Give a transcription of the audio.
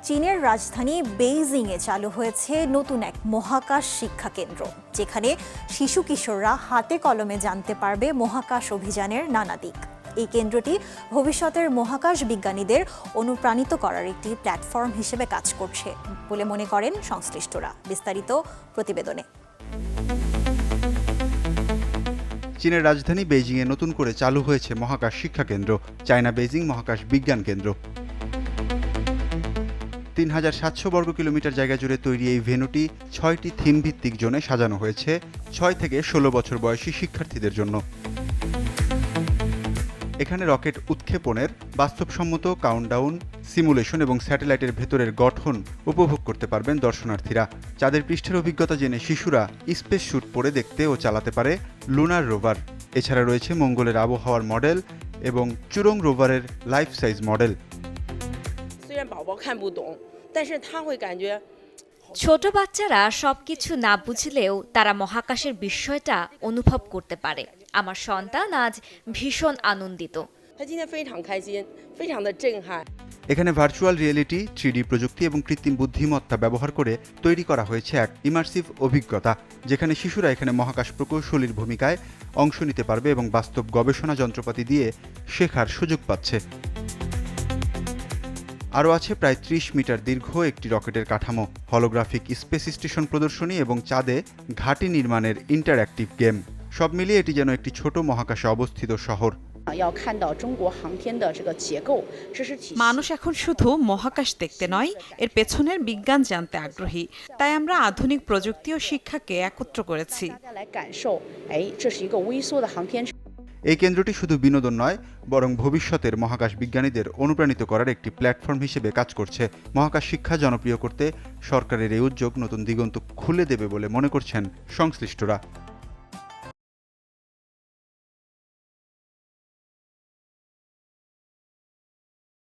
চীনের রাজধানী বেইজিংয়ে চালু হয়েছে নতুন এক মহাকাশ শিক্ষা কেন্দ্র, যেখানে শিশু কিশোররা হাতে কলমে জানতে পারবে মহাকাশ অভিযানের নানা দিক। এই কেন্দ্রটি ভবিষ্যতের মহাকাশ বিজ্ঞানীদের অনুপ্রাণিত করার একটি প্ল্যাটফর্ম হিসেবে কাজ করছে বলে মনে করেন সংশ্লিষ্টরা। বিস্তারিত প্রতিবেদনে। চীনের রাজধানী বেইজিংয়ে নতুন করে চালু হয়েছে মহাকাশ শিক্ষা কেন্দ্র, চায়না বেইজিং মহাকাশ বিজ্ঞান কেন্দ্র। ৩৭০০ বর্গ কিলোমিটার জায়গা জুড়ে তৈরি এই ভেন্যুটি ৬টি থিম ভিত্তিক জোনে সাজানো হয়েছে ৬ থেকে ১৬ বছর বয়সী শিক্ষার্থীদের জন্য। এখানে রকেট উৎক্ষেপণের বাস্তবসম্মত কাউন্টডাউন, সিমুলেশন এবং স্যাটেলাইটের ভেতরের গঠন উপভোগ করতে পারবেন দর্শনার্থীরা। চাঁদের পৃষ্ঠের অভিজ্ঞতা জেনে শিশুরা স্পেস স্যুট পরে দেখতে ও চালাতে পারে লুনার রোভার। এছাড়া রয়েছে মঙ্গলের আবহাওয়ার মডেল এবং চুরং রোভারের লাইফ সাইজ মডেল। ছোট বাচ্চারা সবকিছু না বুঝলেও তারা মহাকাশের বিস্ময়টা অনুভব করতে পারে। আমার সন্তান আজ ভীষণ আনন্দিত। এখানে ভার্চুয়াল রিয়েলিটি, 3D প্রযুক্তি এবং কৃত্রিম বুদ্ধিমত্তা ব্যবহার করে তৈরি করা হয়েছে এক ইমার্সিভ অভিজ্ঞতা, যেখানে শিশুরা এখানে মহাকাশ প্রকৌশলীর ভূমিকায় অংশ নিতে পারবে এবং বাস্তব গবেষণা যন্ত্রপাতি দিয়ে শেখার সুযোগ পাচ্ছে। আরও আছে প্রায় ৩০ মিটার দীর্ঘ একটি রকেটের কাঠামো, হলোগ্রাফিক স্পেস স্টেশন প্রদর্শনী এবং চাঁদে ঘাঁটি নির্মাণের ইন্টারঅ্যাক্টিভ গেম। সব মিলিয়ে এটি যেন একটি ছোট মহাকাশে অবস্থিত শহর। মানুষ এখন শুধু মহাকাশ দেখতে নয়, এর পেছনের বিজ্ঞান জানতে আগ্রহী। তাই আমরা আধুনিক প্রযুক্তি ও শিক্ষাকে একত্র করেছি। এই কেন্দ্রটি শুধু বিনোদন নয়, বরং ভবিষ্যতের মহাকাশ বিজ্ঞানীদের অনুপ্রাণিত করার একটি প্ল্যাটফর্ম হিসেবে কাজ করছে। মহাকাশ শিক্ষা জনপ্রিয় করতে সরকারের এই উদ্যোগ নতুন দিগন্ত খুলে দেবে বলে মনে করছেন সংশ্লিষ্টরা।